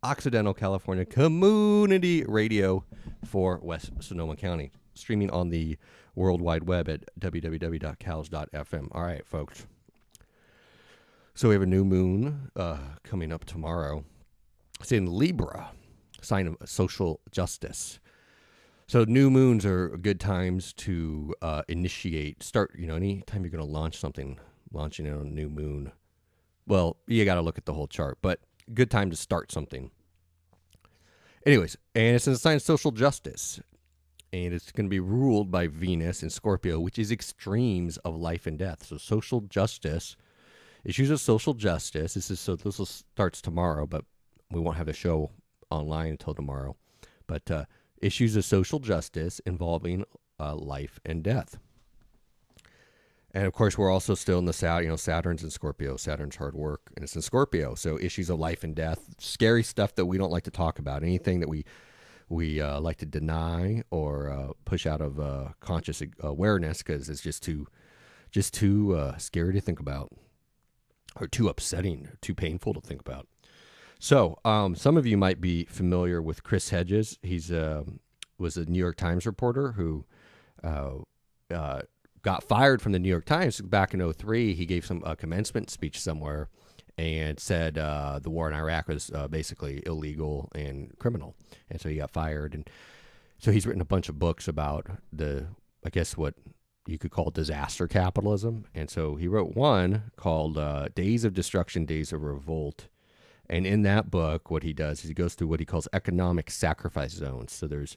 Occidental California Community Radio for West Sonoma County, streaming on the World Wide Web at www.cals.fm. All right, folks. So we have a new moon coming up tomorrow. It's in Libra, sign of social justice. So new moons are good times to start, anytime you're going to launch something, launching it on a new moon. Well, you got to look at the whole chart, but good time to start something. Anyways, and it's in the sign of social justice. And it's going to be ruled by Venus in Scorpio, which is extremes of life and death. So social justice, issues of social justice. This starts tomorrow, but we won't have the show online until tomorrow. But issues of social justice involving life and death. And of course, we're also still in the Saturn's in Scorpio. Saturn's hard work, and it's in Scorpio. So issues of life and death, scary stuff that we don't like to talk about. Anything that we like to deny or push out of conscious awareness because it's just too scary to think about, or too upsetting, too painful to think about. So some of you might be familiar with Chris Hedges. He's was a New York Times reporter who got fired from the New York Times back in 2003. He gave some commencement speech somewhere and said the war in Iraq was basically illegal and criminal. And so he got fired. And so he's written a bunch of books about what you could call disaster capitalism. And so he wrote one called Days of Destruction, Days of Revolt. And in that book, what he does is he goes through what he calls economic sacrifice zones. So there's,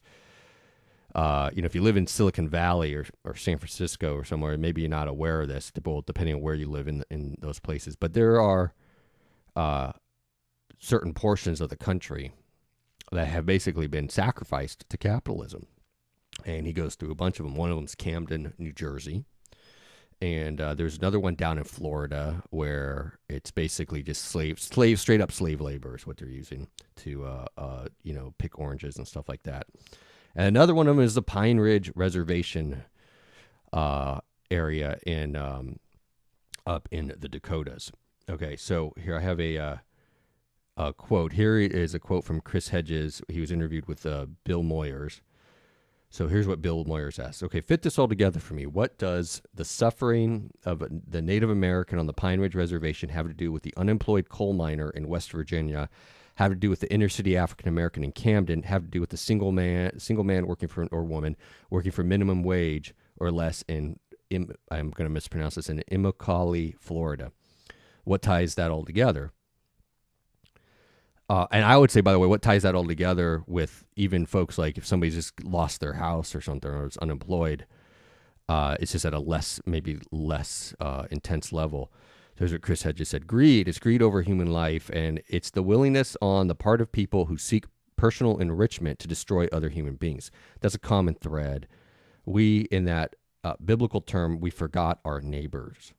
if you live in Silicon Valley or San Francisco or somewhere, maybe you're not aware of this, depending on where you live in those places. But there are certain portions of the country that have basically been sacrificed to capitalism. And he goes through a bunch of them. One of them is Camden, New Jersey. And there's another one down in Florida where it's basically just straight up slave labor is what they're using to, pick oranges and stuff like that. And another one of them is the Pine Ridge Reservation area up in the Dakotas. Okay, so here I have a quote. Here is a quote from Chris Hedges. He was interviewed with Bill Moyers. So here's what Bill Moyers asks. Okay, fit this all together for me. What does the suffering of the Native American on the Pine Ridge Reservation have to do with the unemployed coal miner in West Virginia? Have to do with the inner city African American in Camden? Have to do with the single man working for or woman working for minimum wage or less I'm going to mispronounce this, in Immokalee, Florida? What ties that all together? And I would say, by the way, what ties that all together with even folks like if somebody's just lost their house or something or is unemployed, it's just at a less intense level. There's what Chris Hedges said. Greed is greed over human life, and it's the willingness on the part of people who seek personal enrichment to destroy other human beings. That's a common thread. We, in that biblical term, we forgot our neighbors.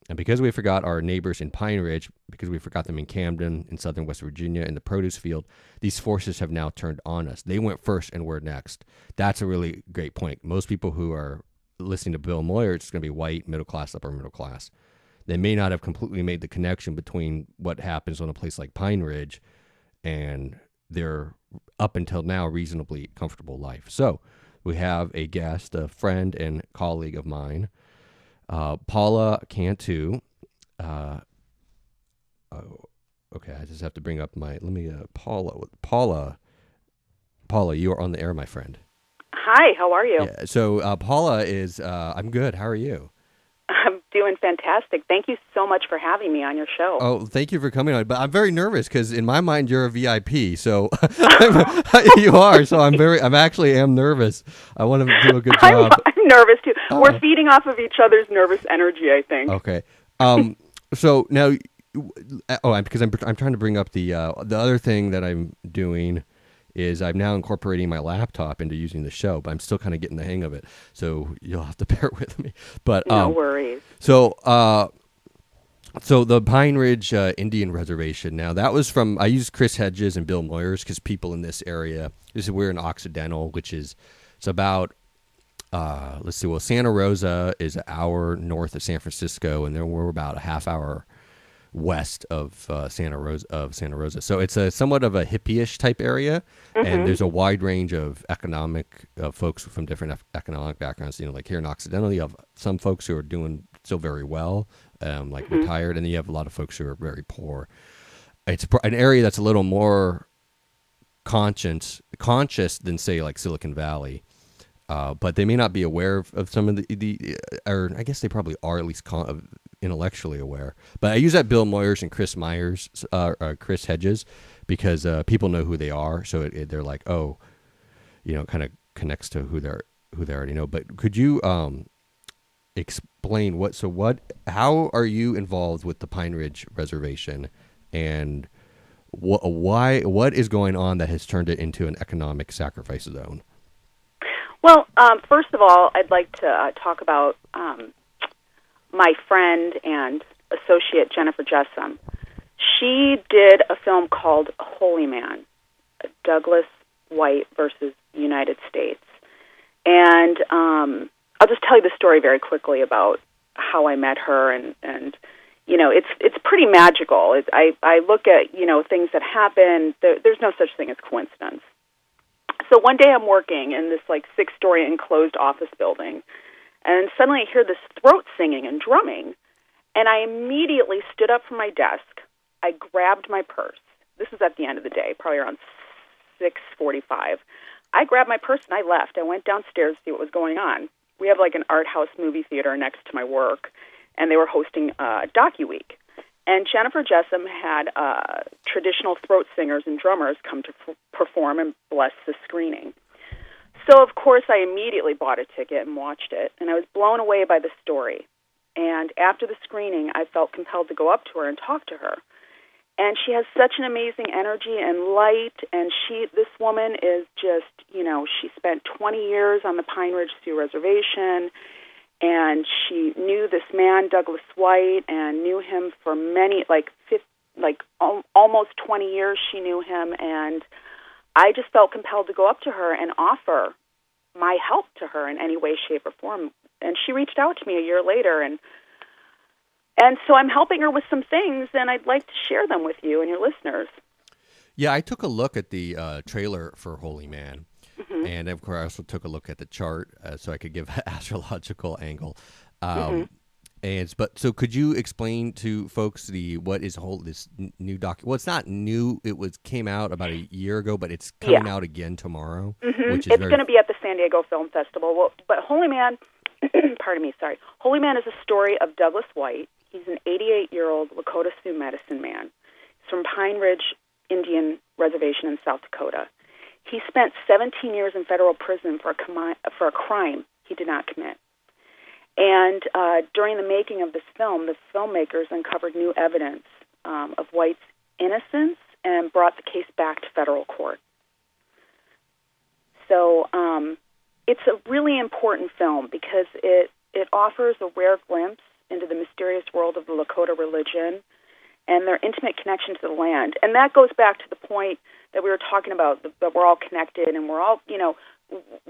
And because we forgot our neighbors in Pine Ridge, because we forgot them in Camden, in southern West Virginia, in the produce field, these forces have now turned on us. They went first and we're next. That's a really great point. Most people who are listening to Bill Moyer, it's going to be white, middle class, upper middle class. They may not have completely made the connection between what happens on a place like Pine Ridge and their, up until now, reasonably comfortable life. So we have a guest, a friend and colleague of mine, Paula Cantu. Okay, I just have to bring up Paula, you are on the air, my friend. Hi, how are you? Yeah, so Paula is, I'm good. How are you? I'm doing fantastic. Thank you so much for having me on your show. Oh, thank you for coming on. But I'm very nervous because in my mind you're a VIP. So you are. So I'm actually nervous. I want to do a good job. I'm nervous too. We're feeding off of each other's nervous energy, I think. Okay. So now, because I'm trying to bring up the other thing that I'm doing is I'm now incorporating my laptop into using the show, but I'm still kind of getting the hang of it. So you'll have to bear with me. But no worries. So the Pine Ridge Indian Reservation. Now that was I used Chris Hedges and Bill Moyers because people in this area. We're in Occidental, it's about Santa Rosa is an hour north of San Francisco, and then we're about a half hour west of Santa Rosa. So it's a somewhat of a hippie-ish type area, and there's a wide range of economic folks from different economic backgrounds. Like here in Occidental, you have some folks who are doing still very well, like retired, and then you have a lot of folks who are very poor. It's an area that's a little more conscious than, say, like Silicon Valley. But they may not be aware of some of or I guess they probably are, at least intellectually aware. But I use that Bill Moyers and Chris Hedges, because people know who they are. So they're like, oh, kind of connects to who they already know. But could you explain how are you involved with the Pine Ridge Reservation, and what is going on that has turned it into an economic sacrifice zone? Well, first of all, I'd like to talk about my friend and associate, Jennifer Jessam. She did a film called Holy Man, Douglas White versus United States. And I'll just tell you the story very quickly about how I met her, and it's pretty magical. I look at, things that happen. There's no such thing as coincidence. So one day I'm working in this 6-story enclosed office building, and suddenly I hear this throat singing and drumming, and I immediately stood up from my desk. I grabbed my purse. This was at the end of the day, probably around 6:45. I grabbed my purse and I left. I went downstairs to see what was going on. We have an art house movie theater next to my work, and they were hosting DocuWeek. And Jennifer Jessam had traditional throat singers and drummers come to perform and bless the screening. So, of course, I immediately bought a ticket and watched it, and I was blown away by the story. And after the screening, I felt compelled to go up to her and talk to her. And she has such an amazing energy and light, and this woman is just, she spent 20 years on the Pine Ridge Sioux Reservation, and she knew this man, Douglas White, and knew him for many, almost 20 years she knew him, and I just felt compelled to go up to her and offer my help to her in any way, shape, or form. And she reached out to me a year later, and so I'm helping her with some things, and I'd like to share them with you and your listeners. Yeah, I took a look at the trailer for Holy Man. And of course, I also took a look at the chart so I could give an astrological angle. So could you explain to folks what is this new document? Well, it's not new. Came out about a year ago, but it's coming out again tomorrow. Which is going to be at the San Diego Film Festival. Well, but Holy Man, pardon me, sorry. Holy Man is a story of Douglas White. He's an 88-year-old Lakota Sioux medicine man. He's from Pine Ridge Indian Reservation in South Dakota. He spent 17 years in federal prison for a crime he did not commit. And during the making of this film, the filmmakers uncovered new evidence of White's innocence and brought the case back to federal court. So it's a really important film because it offers a rare glimpse into the mysterious world of the Lakota religion and their intimate connection to the land. And that goes back to the point that we were talking about, that we're all connected and we're all,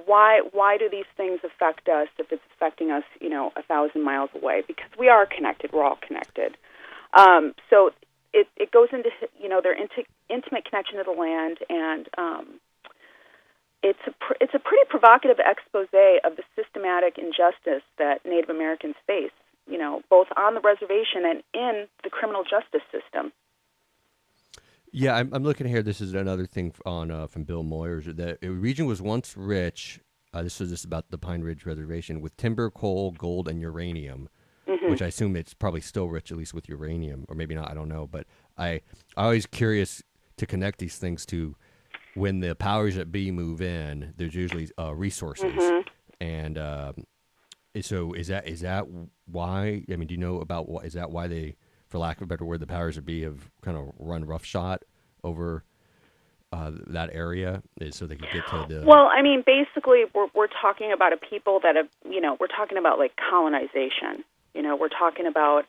why do these things affect us if it's affecting us, 1,000 miles away? Because we are connected. We're all connected. So it goes into, their intimate connection to the land, and it's a pretty provocative expose of the systematic injustice that Native Americans face, both on the reservation and in the criminal justice system. Yeah, I'm looking here. This is another thing from Bill Moyers. The region was once rich. This was just about the Pine Ridge Reservation with timber, coal, gold, and uranium, which I assume it's probably still rich, at least with uranium, or maybe not. I don't know. But I'm always curious to connect these things to when the powers that be move in. There's usually resources, and so is that why? I mean, do you know about what is that why they? For lack of a better word, the powers that be have kind of run roughshod over that area, so they could get to the. Well, I mean, basically, we're talking about a people that have, we're talking about like colonization. We're talking about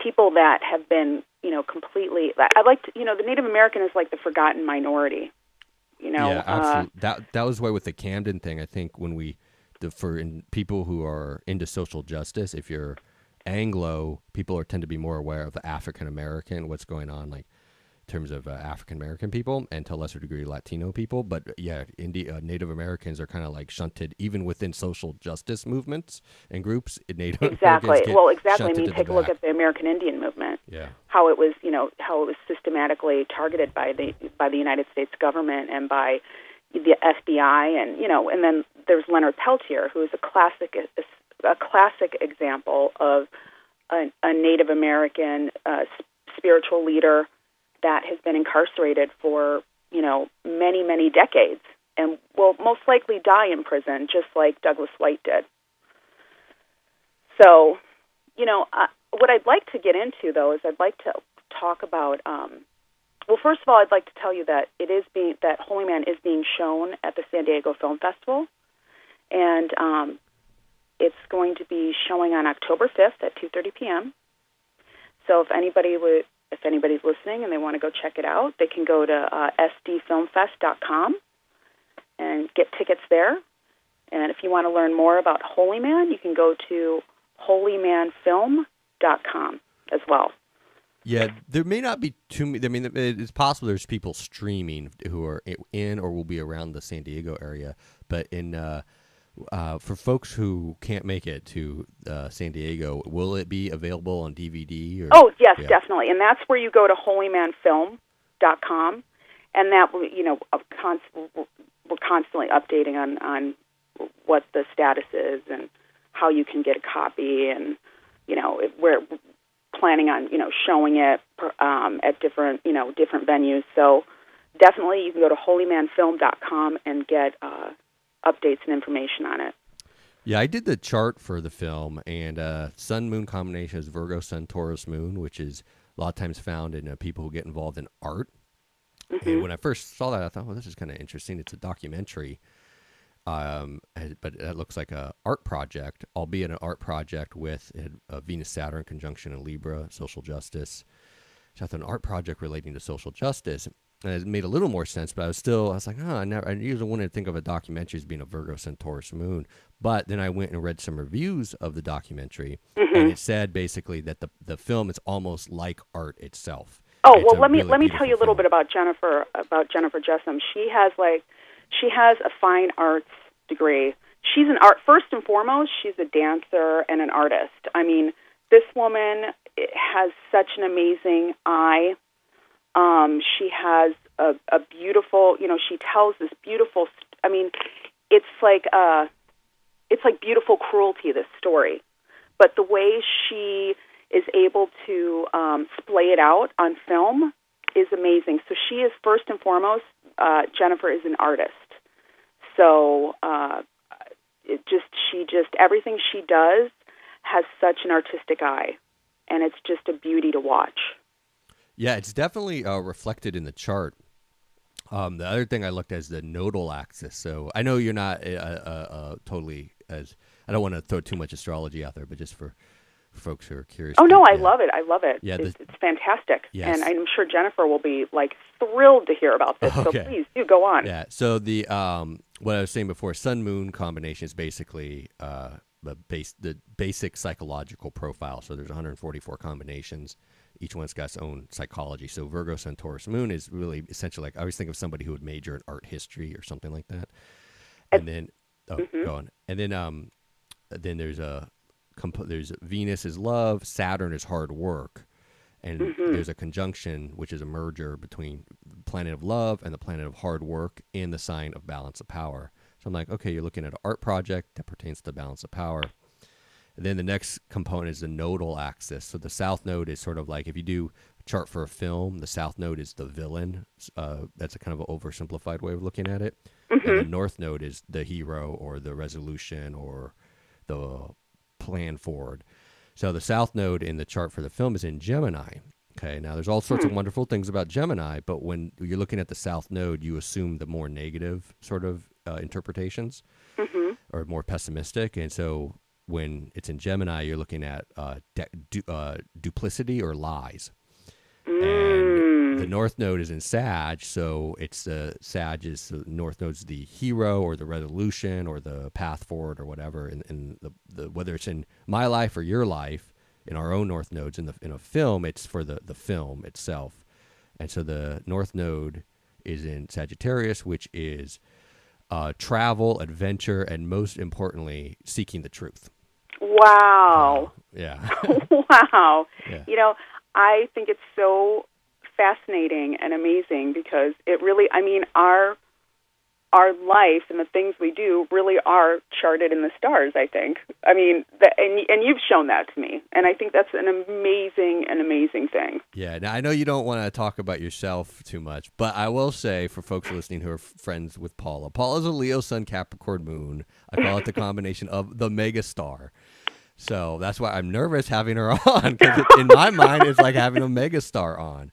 people that have been, completely. I like to, the Native American is like the forgotten minority. Yeah, absolutely. That was why with the Camden thing, I think when for people who are into social justice, if you're Anglo people tend to be more aware of the African American, what's going on, like in terms of African American people, and to a lesser degree Latino people. But yeah, Native Americans are kind of like shunted even within social justice movements and groups. Native Americans Exactly. get Well, exactly. I shunted mean, to the take a look back. at the American Indian movement. Yeah. How it was, how it was systematically targeted by the United States government and by the FBI, and then there's Leonard Peltier, who is a classic example of a Native American spiritual leader that has been incarcerated for many, many decades and will most likely die in prison, just like Douglas White did. So, what I'd like to get into, though, is I'd like to talk about. Well, first of all, I'd like to tell you that that Holy Man is being shown at the San Diego Film Festival, and it's going to be showing on October 5th at 2:30 p.m. So if anybody's listening and they want to go check it out, they can go to sdfilmfest.com and get tickets there. And if you want to learn more about Holy Man, you can go to holymanfilm.com as well. Yeah, there may not be too many. I mean, it's possible there's people streaming who are in or will be around the San Diego area. But for folks who can't make it to San Diego, will it be available on DVD? Oh, yes, yeah. Definitely. And that's where you go to holymanfilm.com. And that, we're constantly updating on what the status is and how you can get a copy. And, we're planning on, showing it at different venues. So definitely you can go to holymanfilm.com and get updates and information on it. Yeah, I did the chart for the film, and Sun-Moon combination is Virgo, Sun, Taurus, Moon, which is a lot of times found in people who get involved in art. Mm-hmm. And when I first saw that, I thought, well, this is kind of interesting. It's a documentary, but it looks like an art project, albeit an art project with a Venus-Saturn conjunction in Libra, social justice. So I thought an art project relating to social justice. And it made a little more sense, but I was like, I usually wouldn't think of a documentary as being a Virgo, Sun, Taurus, Moon. But then I went and read some reviews of the documentary, mm-hmm. and it said basically that the film is almost like art itself. Oh, well, let me tell you a little bit about Jennifer Jessam. She has a fine arts degree. She's an first and foremost, she's a dancer and an artist. I mean, this woman has such an amazing eye. She has a beautiful, she tells this beautiful, it's like beautiful cruelty, this story. But the way she is able to splay it out on film is amazing. So she is first and foremost, Jennifer is an artist. So everything she does has such an artistic eye, and it's just a beauty to watch. Yeah, it's definitely reflected in the chart. The other thing I looked at is the nodal axis. So I know you're not totally as – I don't want to throw too much astrology out there, but just for folks who are curious. Oh, no, I love it. Yeah, it's fantastic. Yes. And I'm sure Jennifer will be, thrilled to hear about this. Okay. So please, do go on. Yeah, so the what I was saying before, Sun-Moon combination is basically the basic psychological profile. So there's 144 combinations. Each one's got its own psychology. So Virgo, Sun, Taurus, Moon is really essentially I always think of somebody who would major in art history or something like that. And then, mm-hmm. Go on. And then there's Venus is love, Saturn is hard work. And mm-hmm. there's a conjunction, which is a merger between the planet of love and the planet of hard work in the sign of balance of power. So I'm like, okay, you're looking at an art project that pertains to balance of power. And then the next component is the nodal axis. So the south node is sort of like if you do a chart for a film, the south node is the villain. That's a kind of an oversimplified way of looking at it. Mm-hmm. And the north node is the hero or the resolution or the plan forward. So the south node in the chart for the film is in Gemini. Okay, now there's all sorts of wonderful things about Gemini, but when you're looking at the south node, you assume the more negative sort of interpretations mm-hmm. or more pessimistic. And so when it's in Gemini, you're looking at duplicity or lies. And the north node is in Sag, so it's Sag is the north node's the hero or the resolution or the path forward or whatever. And the whether it's in my life or your life, in our own north nodes in a film, it's for the film itself. And so the north node is in Sagittarius, which is travel, adventure, and most importantly, seeking the truth. Wow. Yeah. Wow. Yeah. You know, I think it's so fascinating and amazing because it really, I mean, our life and the things we do really are charted in the stars, I think. I mean, and you've shown that to me, and I think that's an amazing thing. Yeah. Now, I know you don't want to talk about yourself too much, but I will say for folks listening who are friends with Paula, Paula's a Leo Sun Capricorn Moon. I call it the combination of the mega star. So that's why I'm nervous having her on, because in my mind, it's like having a mega star on,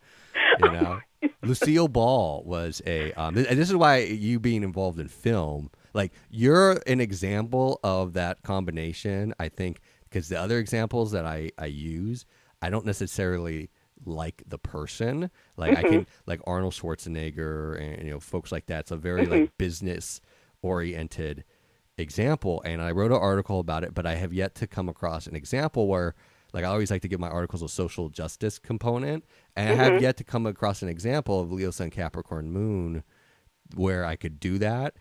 you know? Lucille Ball was and this is why you being involved in film, like you're an example of that combination, I think, because the other examples that I use, I don't necessarily like the person. Like I can, like Arnold Schwarzenegger and, you know, folks like that. It's a very like business oriented example. And I wrote an article about it, but I have yet to come across an example where, like, I always like to give my articles a social justice component, and I have yet to come across an example of Leo Sun Capricorn Moon where I could do that.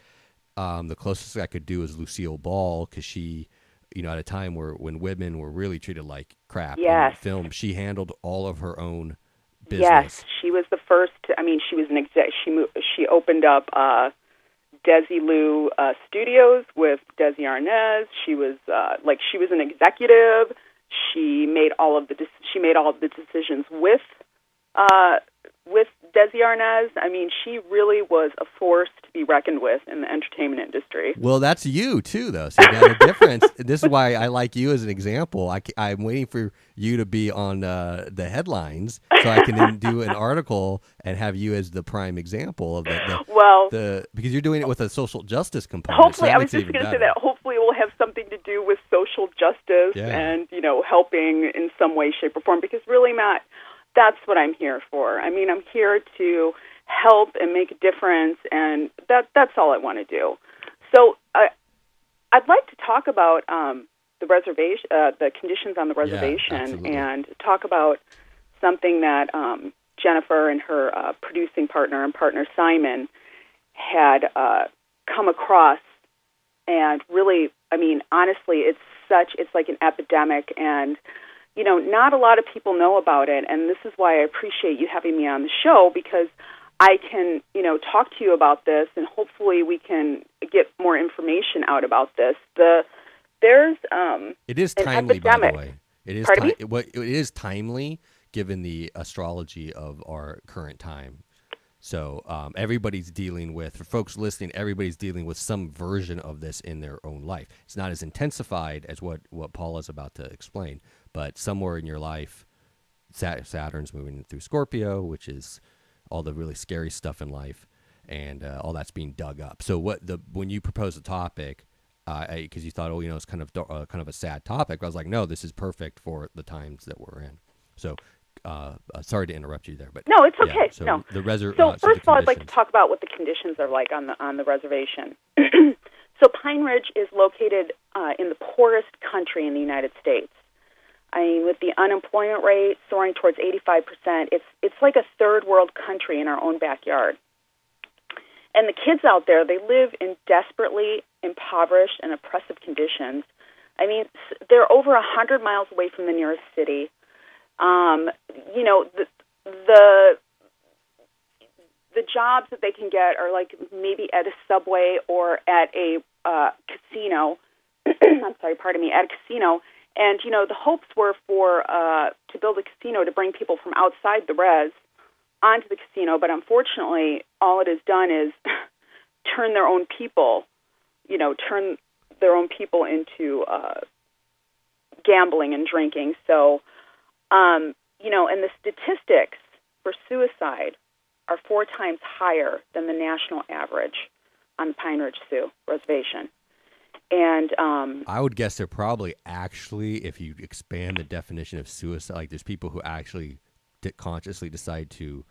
The closest I could do is Lucille Ball, because she, you know, at a time when women were really treated like crap in film, she handled all of her own business. Yes, she was the first. I mean, she was an exec. She opened up Desilu Studios with Desi Arnaz. She was she was an executive. She made all of the decisions with Desi Arnaz. I mean, she really was a force to be reckoned with in the entertainment industry. Well, that's you too, though. So you got a difference. This is why I like you as an example. I'm waiting for you to be on the headlines so I can then do an article and have you as the prime example of because you're doing it with a social justice component. Hopefully, I was just going to say that. Hopefully, it will have something to do with social justice and, you know, helping in some way, shape, or form. Because really, Matt, that's what I'm here for. I mean, I'm here to help and make a difference, and that's all I want to do. So I'd like to talk about the reservation, the conditions on the reservation, and talk about something that Jennifer and her producing partner and partner Simon had come across. And really, I mean, honestly, it's like an epidemic, and you know, not a lot of people know about it, and this is why I appreciate you having me on the show, because I can, you know, talk to you about this, and hopefully we can get more information out about this. It is timely, by the way. It is timely given the astrology of our current time. So everybody's dealing with, for folks listening, everybody's dealing with some version of this in their own life. It's not as intensified as what Paula's about to explain, but somewhere in your life, Saturn's moving through Scorpio, which is all the really scary stuff in life, and all that's being dug up. So when you proposed a topic, because you thought, it's kind of a sad topic, I was like, no, this is perfect for the times that we're in. So. Sorry to interrupt you there, but no, it's okay. So no. So first of all, I'd like to talk about what the conditions are like on the reservation. So Pine Ridge is located in the poorest country in the United States. I mean, with the unemployment rate soaring towards 85%, it's like a third world country in our own backyard. And the kids out there, they live in desperately impoverished and oppressive conditions. I mean, they're over 100 miles away from the nearest city. You know, the jobs that they can get are like maybe at a Subway or at a casino. I'm sorry, pardon me, at a casino. And you know, the hopes were to build a casino to bring people from outside the res onto the casino, but unfortunately, all it has done is turn their own people into gambling and drinking. So. You know, and the statistics for suicide are 4 times higher than the national average on the Pine Ridge Sioux Reservation. And I would guess they're probably actually, if you expand the definition of suicide, like there's people who actually consciously decide to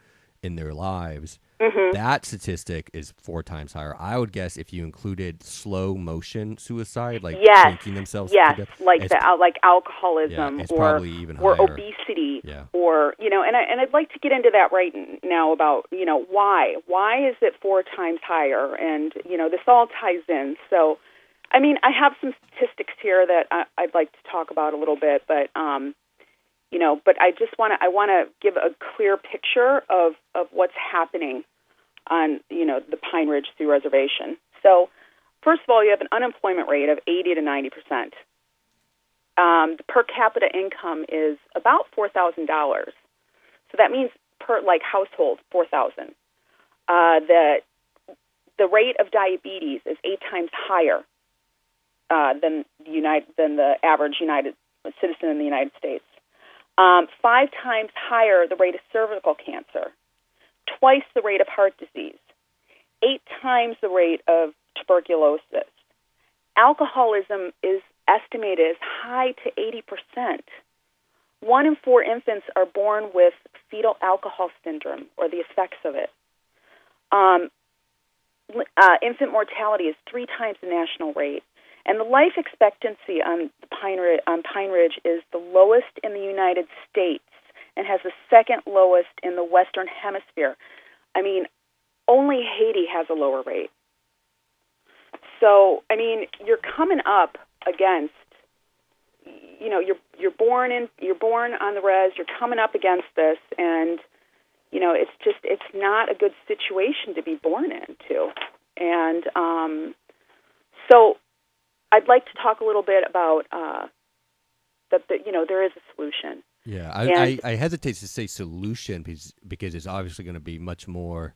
in their lives, Mm-hmm. that statistic is 4 times higher. I would guess if you included slow motion suicide, like drinking themselves to death, like like alcoholism, it's probably even or higher. obesity, Yeah. or and I'd like to get into that right now about why is it 4 times higher, and this all ties in. So, I mean, I have some statistics here that I'd like to talk about a little bit, but but I just want to give a clear picture of what's happening on the Pine Ridge Sioux Reservation. So, first of all, you have an unemployment rate of 80 to 90%. The per capita income is about $4,000. So that means per household $4,000. The rate of diabetes is 8 times higher than the average United citizen in the United States. 5 times higher the rate of cervical cancer, twice the rate of heart disease, 8 times the rate of tuberculosis. Alcoholism is estimated as high to 80%. 1 in 4 infants are born with fetal alcohol syndrome, or the effects of it. Infant mortality is 3 times the national rate. And the life expectancy on Pine Ridge is the lowest in the United States and has the second lowest in the Western Hemisphere. I mean, only Haiti has a lower rate. So, I mean, you're coming up against, you're born on the res. You're coming up against this, and it's not a good situation to be born into. And so, I'd like to talk a little bit about that. There is a solution. Yeah, I hesitate to say solution because it's obviously going to be much more.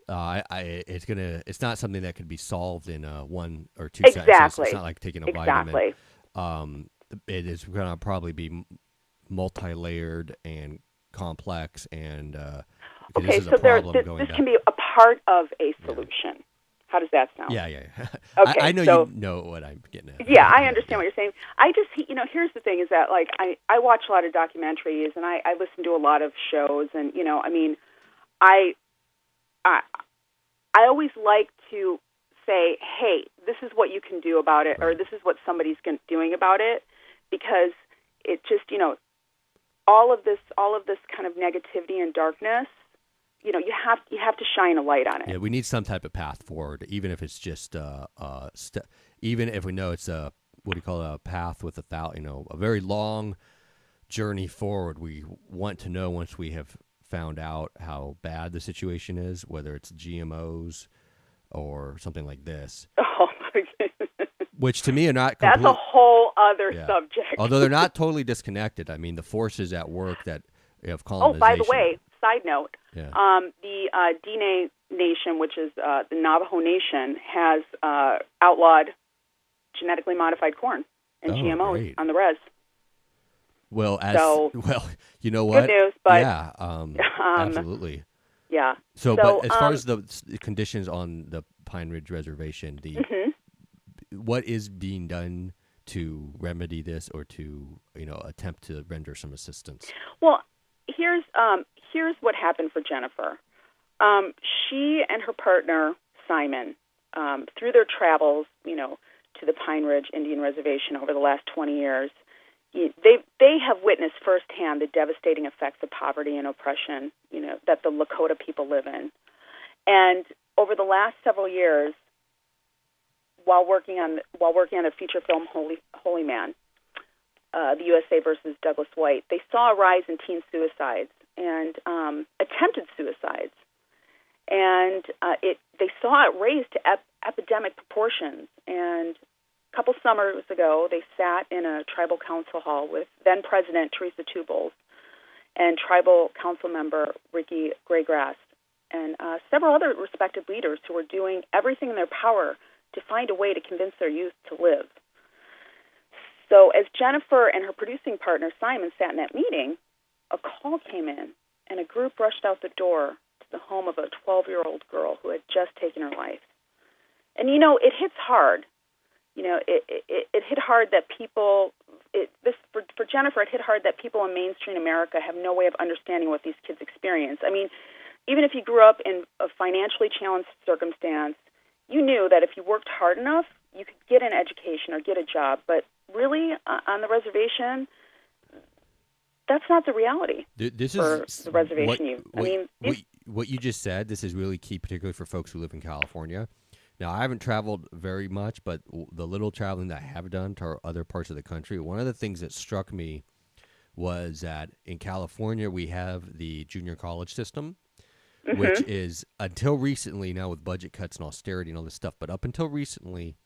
It's not something that could be solved in 1 or 2 sentences. It's not like taking a vitamin. It is going to probably be multi-layered and complex, and okay, this is a problem this can be a part of a solution. Yeah. How does that sound? Yeah. Okay, I know you know what I'm getting at. Yeah, I understand what you're saying. I just, here's the thing is that, I watch a lot of documentaries, and I listen to a lot of shows, and, I always like to say, hey, this is what you can do about it, or this is what somebody's doing about it, because it just, all of this kind of negativity and darkness, you have to shine a light on it. Yeah, we need some type of path forward, even if it's just even if we know it's a path with a very long journey forward. We want to know, once we have found out how bad the situation is, whether it's GMOs or something like this. Oh my goodness. Which to me are not That's a whole other subject. Although they're not totally disconnected. I mean, the forces at work that of colonization. Oh, by the way, side note, yeah. The Diné Nation, which is the Navajo Nation, has outlawed genetically modified corn and GMOs great. On the res. Well, you know what? Good news, but yeah, absolutely. Yeah. So, but as far as the conditions on the Pine Ridge Reservation, what is being done to remedy this, or to attempt to render some assistance? Well, here's what happened for Jennifer. She and her partner Simon, through their travels, to the Pine Ridge Indian Reservation over the last 20 years, they have witnessed firsthand the devastating effects of poverty and oppression, that the Lakota people live in. And over the last several years, while working on the feature film Holy Man, the USA versus Douglas White, they saw a rise in teen suicides and attempted suicides, and they saw it raised to epidemic proportions. And a couple summers ago, they sat in a tribal council hall with then President Teresa Tubals and tribal council member Ricky Graygrass and several other respected leaders who were doing everything in their power to find a way to convince their youth to live. So as Jennifer and her producing partner Simon sat in that meeting, a call came in, and a group rushed out the door to the home of a 12-year-old girl who had just taken her life. And, it hits hard. It hit hard that people, for Jennifer, it hit hard that people in mainstream America have no way of understanding what these kids experience. I mean, even if you grew up in a financially challenged circumstance, you knew that if you worked hard enough, you could get an education or get a job. But really, on the reservation, that's not the reality for the reservation youth. What you just said, this is really key, particularly for folks who live in California. Now, I haven't traveled very much, but the little traveling that I have done to other parts of the country, one of the things that struck me was that in California, we have the junior college system, which is, until recently, now with budget cuts and austerity and all this stuff, but up until recently,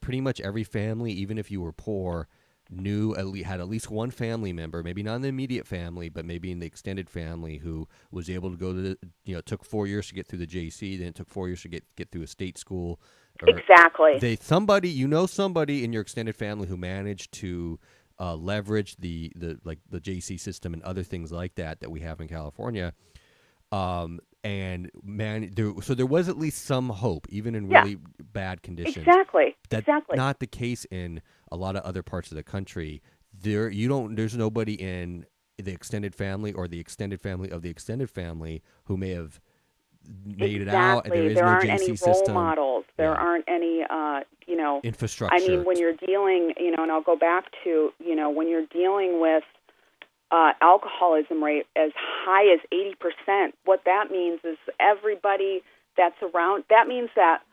pretty much every family, even if you were poor, had at least one family member, maybe not in the immediate family, but maybe in the extended family, who was able to go to it took 4 years to get through the JC, then it took 4 years to get through a state school. Exactly. Somebody in your extended family who managed to leverage the JC system and other things like that we have in California. So there was at least some hope, even in really bad conditions. Exactly. That's not the case in a lot of other parts of the country. There's nobody in the extended family or the extended family of the extended family who may have made it out. And there is no aren't JC any system. Role models. There aren't any, infrastructure. I mean, when you're dealing, and I'll go back to, when you're dealing with alcoholism rate as high as 80%, what that means is everybody that's around, that means that,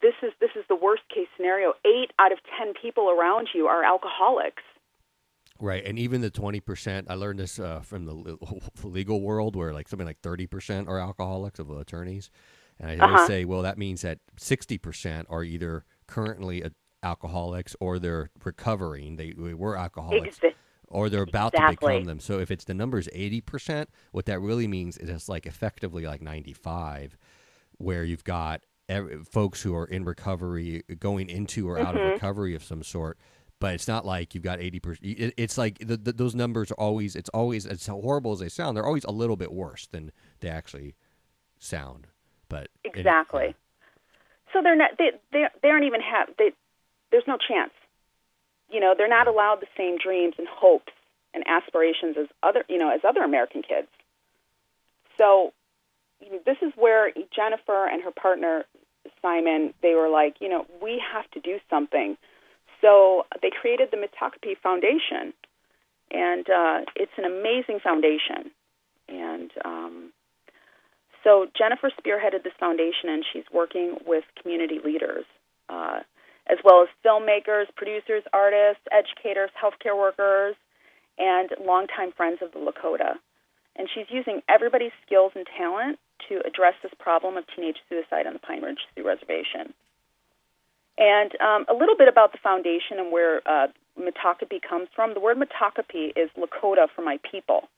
this is the worst case scenario. 8 out of 10 people around you are alcoholics. Right, and even the 20%, I learned this from the legal world, where something like 30% are alcoholics of attorneys. And I always say, well, that means that 60% are either currently alcoholics or they're recovering. They were alcoholics. Or they're about to become them. So if it's the number's 80%, what that really means is it's effectively 95, where you've got folks who are in recovery, going into or out of recovery of some sort. But it's not like you've got 80%. It's like those numbers are always, it's as horrible as they sound, they're always a little bit worse than they actually sound. But exactly. So they're not. They aren't even there's no chance. They're not allowed the same dreams and hopes and aspirations as other American kids. So, this is where Jennifer and her partner Simon, they were like, we have to do something. So they created the Mitakupi Foundation, and it's an amazing foundation. And so Jennifer spearheaded this foundation, and she's working with community leaders, as well as filmmakers, producers, artists, educators, healthcare workers, and longtime friends of the Lakota. And she's using everybody's skills and talent to address this problem of teenage suicide on the Pine Ridge Sioux Reservation. And a little bit about the foundation and where Mitakupi comes from. The word Mitakupi is Lakota for my people,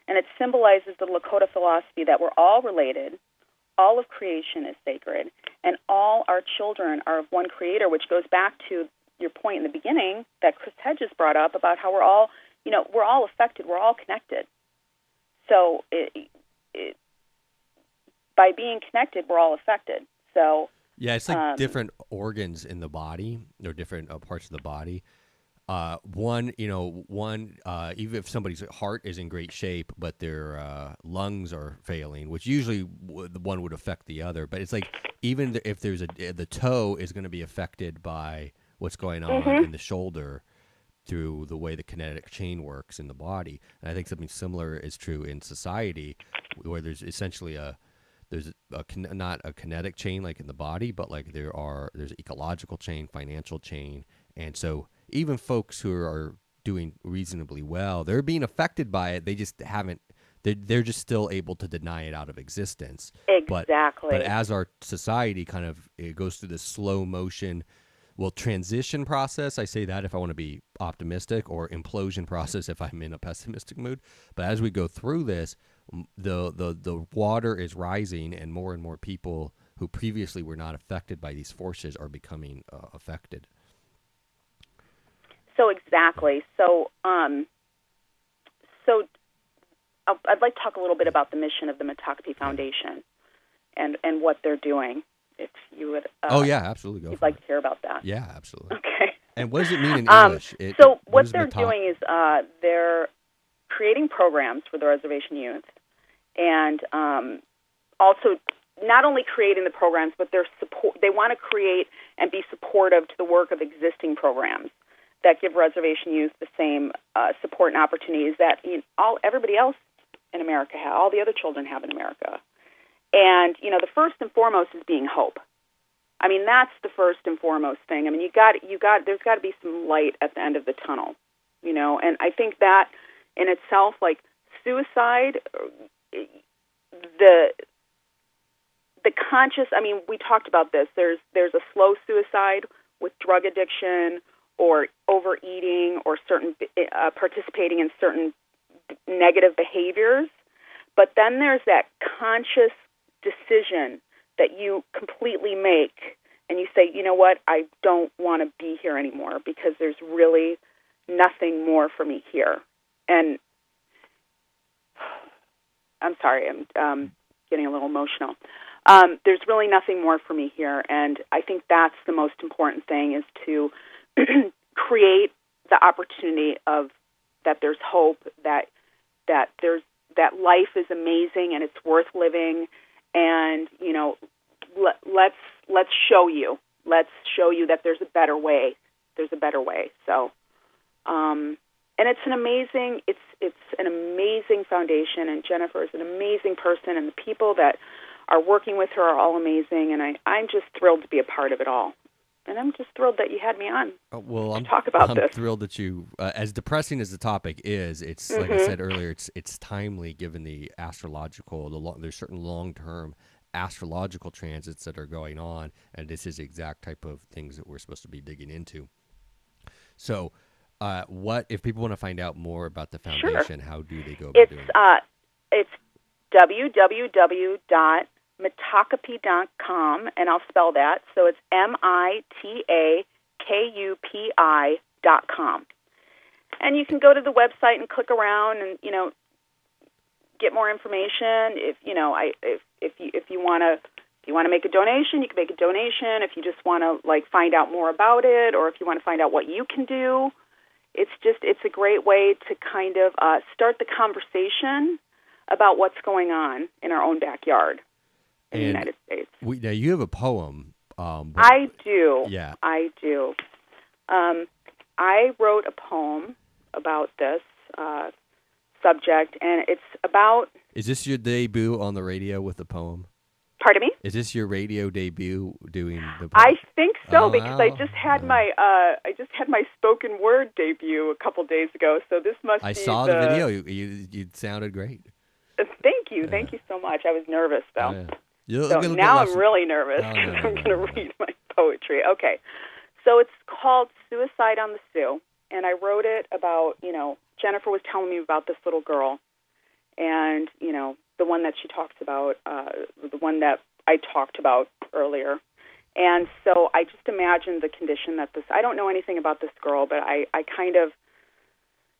and it symbolizes the Lakota philosophy that we're all related, all of creation is sacred, and all our children are of one creator, which goes back to your point in the beginning that Chris Hedges brought up about how we're all affected, we're all connected. So by being connected, we're all affected. So yeah, it's like different organs in the body, or different parts of the body. One, even if somebody's heart is in great shape, but their lungs are failing, which usually one would affect the other. But it's like, even if there's the toe is going to be affected by what's going on in the shoulder through the way the kinetic chain works in the body. And I think something similar is true in society, where there's essentially not a kinetic chain like in the body, but there's ecological chain, financial chain. And so even folks who are doing reasonably well, they're being affected by it. They just haven't, they're just still able to deny it out of existence. Exactly. But as our society it goes through this slow motion, transition process, I say that if I want to be optimistic, or implosion process if I'm in a pessimistic mood. But as we go through this, the water is rising, and more people who previously were not affected by these forces are becoming affected. So exactly. So I'd like to talk a little bit about the mission of the Mitakupi Foundation and what they're doing. If you would, yeah, absolutely. You'd like to hear about that? Yeah, absolutely. Okay. And what does it mean in English? What they're doing is they're creating programs for the reservation youth, and also not only creating the programs, but they want to create and be supportive to the work of existing programs that give reservation youth the same support and opportunities that everybody else in America has, all the other children have in America. And the first and foremost is being hope. I mean, that's the first and foremost thing. I mean, there's got to be some light at the end of the tunnel, And I think that in itself, like suicide, the conscious. I mean, we talked about this. There's a slow suicide with drug addiction or overeating or certain participating in certain negative behaviors. But then there's that conscious decision that you completely make, and you say, you know what, I don't want to be here anymore because there's really nothing more for me here. And I'm sorry, I'm getting a little emotional. There's really nothing more for me here, and I think that's the most important thing, is to create the opportunity of that there's hope, that life is amazing and it's worth living, and let's show you that there's a better way. There's a better way. So, and it's an amazing foundation, and Jennifer is an amazing person, and the people that are working with her are all amazing, and I'm just thrilled to be a part of it all. And I'm just thrilled that you had me on to talk about this. I'm thrilled that you, as depressing as the topic is, it's like I said earlier, it's timely given the astrological, there's certain long-term astrological transits that are going on, and this is the exact type of things that we're supposed to be digging into. So, what if people want to find out more about the foundation? Sure. How do they go about doing it? It's www.mitakupi.com, and I'll spell that. So it's MITAKUPI.com. And you can go to the website and click around and, get more information. If you want to make a donation, you can make a donation. If you just want to find out more about it, or if you want to find out what you can do, it's a great way to kind of start the conversation about what's going on in our own backyard in the United States. Now, you have a poem. I do. Yeah. I do. I wrote a poem about this subject, and it's about... Is this your debut on the radio with the poem? Pardon me? Is this your radio debut doing the poem? I think so, because I just had my spoken word debut a couple days ago, so this must be I saw the video. You sounded great. Thank you. Thank you so much. I was nervous, though. Yeah. So now I'm really nervous because I'm going to read my poetry. Okay. So it's called Suicide on the Sioux, and I wrote it about, Jennifer was telling me about this little girl, and, the one that she talks about, the one that I talked about earlier. And so I just imagined the condition that I don't know anything about this girl, but I kind of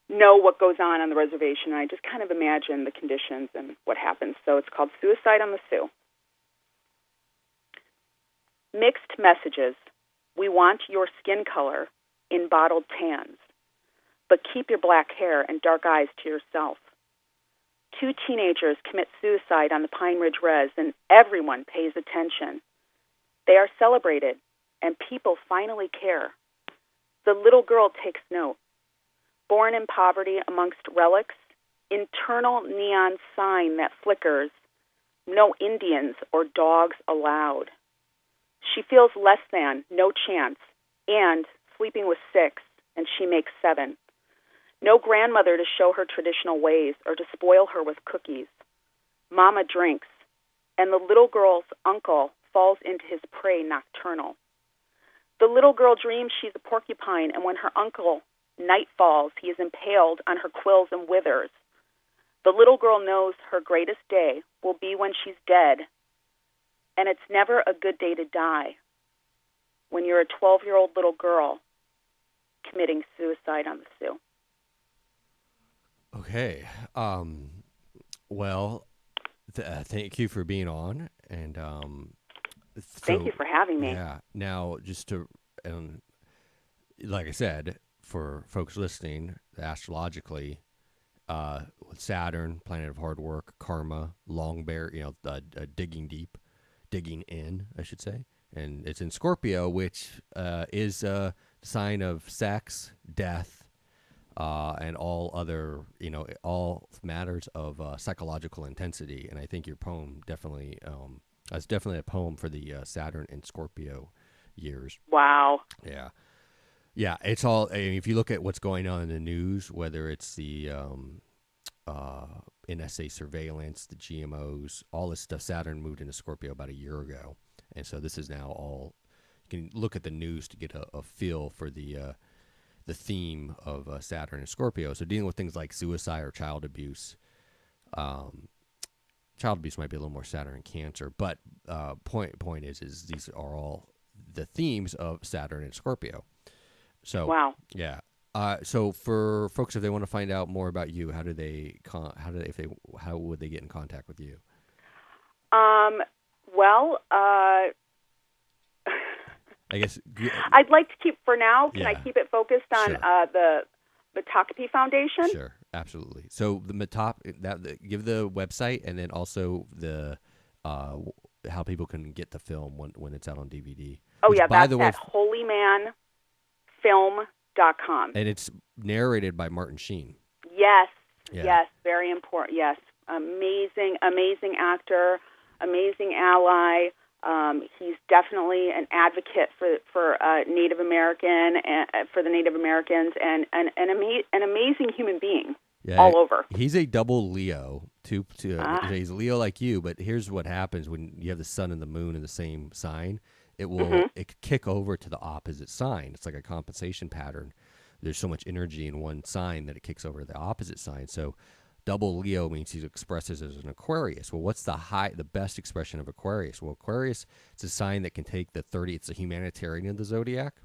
know what goes on the reservation, and I just kind of imagine the conditions and what happens. So it's called Suicide on the Sioux. Mixed messages. We want your skin color in bottled tans, but keep your black hair and dark eyes to yourself. 2 teenagers commit suicide on the Pine Ridge Res, and everyone pays attention. They are celebrated, and people finally care. The little girl takes note. Born in poverty amongst relics, internal neon sign that flickers, no Indians or dogs allowed. She feels less than, no chance, and sleeping with 6, and she makes 7. No grandmother to show her traditional ways or to spoil her with cookies. Mama drinks, and the little girl's uncle falls into his prey nocturnal. The little girl dreams she's a porcupine, and when her uncle night falls, he is impaled on her quills and withers. The little girl knows her greatest day will be when she's dead, and it's never a good day to die when you're a 12-year-old little girl committing suicide on the Sioux. Okay. Well, thank you for being on, and thank you for having me. Yeah. Now, just to, like I said, for folks listening, astrologically, with Saturn, planet of hard work, karma, long bear, digging deep, digging in, I should say. And it's in Scorpio, which is a sign of sex, death, and all other, all matters of psychological intensity. And I think your poem definitely, it's definitely a poem for the Saturn and Scorpio years. Wow. Yeah. Yeah, it's all. I mean, if you look at what's going on in the news, whether it's the NSA surveillance, the GMOs, all this stuff, Saturn moved into Scorpio about a year ago, and so this is now all. You can look at the news to get a feel for the theme of Saturn and Scorpio. So dealing with things like suicide or child abuse. Child abuse might be a little more Saturn and Cancer, but point is these are all the themes of Saturn and Scorpio. So, wow. Yeah. So for folks, if they want to find out more about you, how would they get in contact with you? Well, I guess I'd like to keep for now. Can Yeah. I keep it focused on Sure. The Mitakupi Foundation? Sure, absolutely. So give the website and then also the how people can get the film when it's out on DVD. Oh, Which, yeah, by that's the way, at holymanfilm.com. and it's narrated by Martin Sheen. Yes, Yeah. yes, very important. Yes, amazing actor, amazing ally. He's definitely an advocate for Native American for the Native Americans, and an amazing human being. Yeah, all over. He's a double Leo. He's a Leo like you, but here's what happens when you have the sun and the moon in the same sign. It will it could kick over to the opposite sign. It's like a compensation pattern. There's so much energy in one sign that it kicks over to the opposite sign. So double Leo means he expresses as an Aquarius. Well, what's the best expression of Aquarius? Well, Aquarius, it's a sign that can take the 30. It's a humanitarian of the zodiac.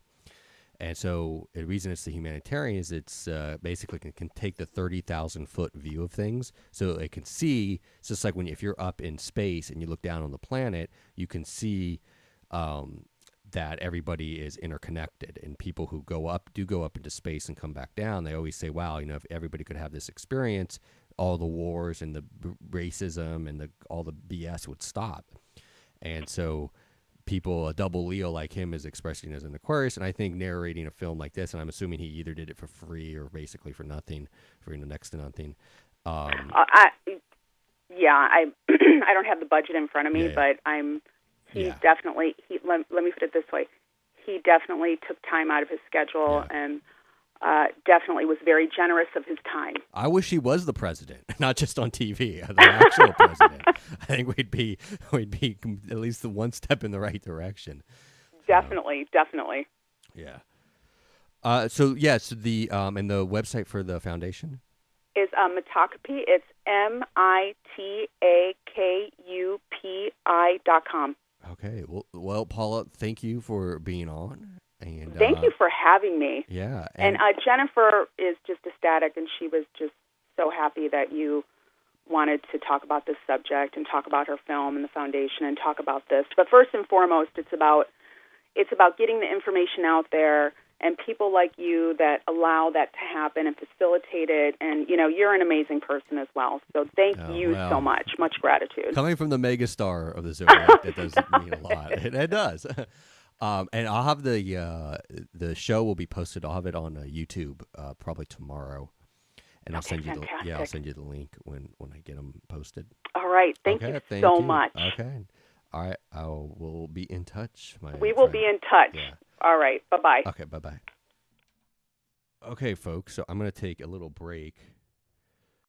And so the reason it's the humanitarian is it's basically can take the 30,000-foot view of things. So it can see, it's just like if you're up in space and you look down on the planet, you can see that everybody is interconnected. And people who go up into space and come back down, they always say, wow, if everybody could have this experience, all the wars and the racism and all the BS would stop. And so a double Leo like him is expressing as an Aquarius, and I think narrating a film like this, and I'm assuming he either did it for free or basically for nothing, for next to nothing. I don't have the budget in front of me, but definitely. Let me put it this way: he definitely took time out of his schedule and definitely was very generous of his time. I wish he was the president, not just on TV, the actual president. I think we'd be at least the one step in the right direction. Definitely. Yeah. So the and the website for the foundation is Mitakupi. It's MITAKUPI.com. Okay. Well, Paula, thank you for being on. And thank you for having me. Yeah. And Jennifer is just ecstatic, and she was just so happy that you wanted to talk about this subject and talk about her film and the foundation and talk about this. But first and foremost, it's about getting the information out there and people like you that allow that to happen and facilitate it. And, you're an amazing person as well. So thank you so much. Much gratitude. Coming from the megastar of the Zodiac, that does mean a lot. It does. And I'll have the show will be posted. I'll have it on YouTube probably tomorrow, and I'll send you the link when I get them posted. All right, thank you so much. Okay, all right, we'll be in touch. We will be in touch. Yeah. All right, bye-bye. Okay, bye-bye. Okay, folks. So I'm going to take a little break.